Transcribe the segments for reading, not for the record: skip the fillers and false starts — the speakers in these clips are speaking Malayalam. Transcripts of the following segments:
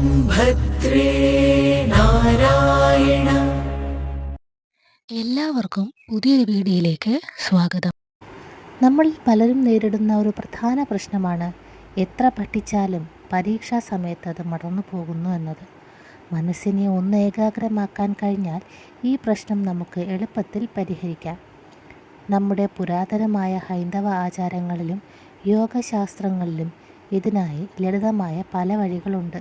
ഭദ്രേ നാരായണ. എല്ലാവർക്കും പുതിയൊരു വീഡിയോയിലേക്ക് സ്വാഗതം. നമ്മൾ പലരും നേരിടുന്ന ഒരു പ്രധാന പ്രശ്നമാണ് എത്ര പഠിച്ചാലും പരീക്ഷാ സമയത്ത് അത് മറന്നു പോകുന്നു എന്നത്. മനസ്സിനെ ഒന്ന് ഏകാഗ്രമാക്കാൻ കഴിഞ്ഞാൽ ഈ പ്രശ്നം നമുക്ക് എളുപ്പത്തിൽ പരിഹരിക്കാം. നമ്മുടെ പുരാതനമായ ഹൈന്ദവ ആചാരങ്ങളിലും യോഗശാസ്ത്രങ്ങളിലും ഇതിനായി ലളിതമായ പല വഴികളുണ്ട്.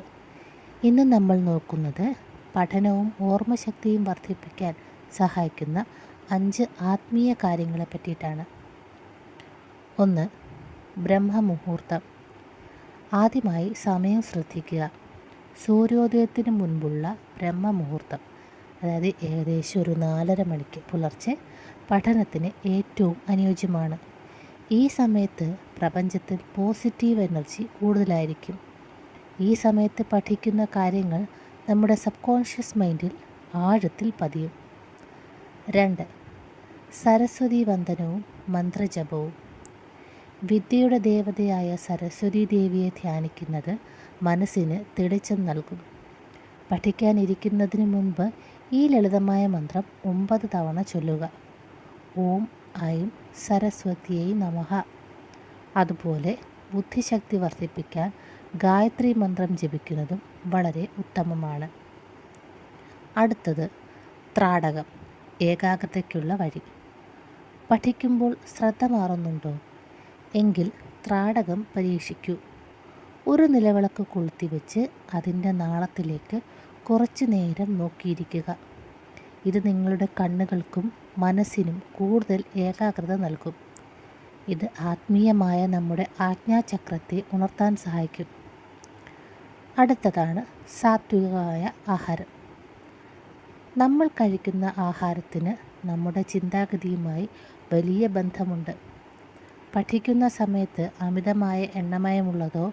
ഇന്ന് നമ്മൾ നോക്കുന്നത് പഠനവും ഓർമ്മശക്തിയും വർദ്ധിപ്പിക്കാൻ സഹായിക്കുന്ന 5 ആത്മീയ കാര്യങ്ങളെ പറ്റിയിട്ടാണ്. 1. ബ്രഹ്മമുഹൂർത്തം. ആദ്യമായി സമയം ശ്രദ്ധിക്കുക. സൂര്യോദയത്തിന് മുൻപുള്ള ബ്രഹ്മമുഹൂർത്തം, അതായത് ഏകദേശം ഒരു 4:30 മണിക്ക് പുലർച്ചെ പഠനത്തിന് ഏറ്റവും അനുയോജ്യമാണ്. ഈ സമയത്ത് പ്രപഞ്ചത്തിൽ പോസിറ്റീവ് എനർജി കൂടുതലായിരിക്കും. ഈ സമയത്ത് പഠിക്കുന്ന കാര്യങ്ങൾ നമ്മുടെ സബ് കോൺഷ്യസ് മൈൻഡിൽ ആഴത്തിൽ പതിയും. 2. സരസ്വതി വന്ദനവും മന്ത്രജപവും. വിദ്യയുടെ ദേവതയായ സരസ്വതി ദേവിയെ ധ്യാനിക്കുന്നത് മനസ്സിന് തെളിച്ചം നൽകും. പഠിക്കാനിരിക്കുന്നതിന് മുൻപ് ഈ ലളിതമായ മന്ത്രം 9 തവണ ചൊല്ലുക. ഓം ഐം സരസ്വതിയൈ നമഃ. അതുപോലെ ബുദ്ധിശക്തി വർദ്ധിപ്പിക്കാൻ ഗായത്രി മന്ത്രം ജപിക്കുന്നതും വളരെ ഉത്തമമാണ്. അടുത്തത് ത്രാടകം, ഏകാഗ്രതയ്ക്കുള്ള വഴി. പഠിക്കുമ്പോൾ ശ്രദ്ധ മാറുന്നുണ്ടോ? എങ്കിൽ ത്രാടകം പരീക്ഷിക്കൂ. ഒരു നിലവിളക്ക് കൊളുത്തിവെച്ച് അതിൻ്റെ നാളത്തിലേക്ക് കുറച്ചു നേരം നോക്കിയിരിക്കുക. ഇത് നിങ്ങളുടെ കണ്ണുകൾക്കും മനസ്സിനും കൂടുതൽ ഏകാഗ്രത നൽകും. ഇത് ആത്മീയമായ നമ്മുടെ ആജ്ഞാചക്രത്തെ ഉണർത്താൻ സഹായിക്കും. അടുത്തതാണ് സാത്വികമായ ആഹാരം. നമ്മൾ കഴിക്കുന്ന ആഹാരത്തിന് നമ്മുടെ ചിന്താഗതിയുമായി വലിയ ബന്ധമുണ്ട്. പഠിക്കുന്ന സമയത്ത് അമിതമായ എണ്ണമയമുള്ളതോ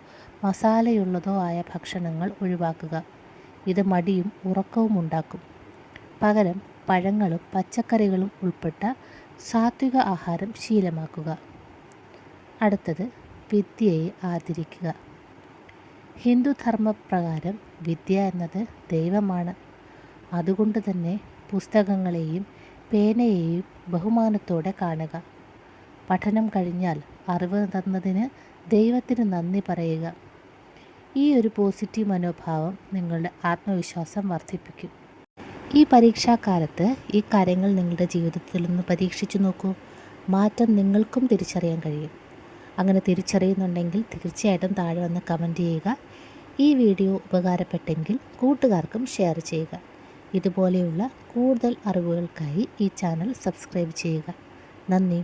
മസാലയുള്ളതോ ആയ ഭക്ഷണങ്ങൾ ഒഴിവാക്കുക. ഇത് മടിയും ഉറക്കവും ഉണ്ടാക്കും. പകരം പഴങ്ങളും പച്ചക്കറികളും ഉൾപ്പെട്ട സാത്വിക ആഹാരം ശീലമാക്കുക. അടുത്തത് വിദ്യയെ ആദരിക്കുക. ഹിന്ദുധർമ്മപ്രകാരം വിദ്യ എന്നത് ദൈവമാണ്. അതുകൊണ്ട് തന്നെ പുസ്തകങ്ങളെയും പേനയെയും ബഹുമാനത്തോടെ കാണുക. പഠനം കഴിഞ്ഞാൽ അറിവ് തന്നതിന് ദൈവത്തിന് നന്ദി പറയുക. ഈ ഒരു പോസിറ്റീവ് മനോഭാവം നിങ്ങളുടെ ആത്മവിശ്വാസം വർദ്ധിപ്പിക്കും. ഈ പരീക്ഷാക്കാലത്ത് ഈ കാര്യങ്ങൾ നിങ്ങളുടെ ജീവിതത്തിൽ ഒന്ന് പരീക്ഷിച്ചു നോക്കൂ. മാറ്റം നിങ്ങൾക്കും തിരിച്ചറിയാൻ കഴിയും. അങ്ങനെ തിരിച്ചറിയുന്നുണ്ടെങ്കിൽ തീർച്ചയായിട്ടും താഴെ വന്ന് കമൻറ്റ് ചെയ്യുക. ഈ വീഡിയോ ഉപകാരപ്പെട്ടെങ്കിൽ കൂട്ടുകാർക്കും ഷെയർ ചെയ്യുക. ഇതുപോലെയുള്ള കൂടുതൽ അറിവുകൾക്കായി ഈ ചാനൽ സബ്സ്ക്രൈബ് ചെയ്യുക. നന്ദി.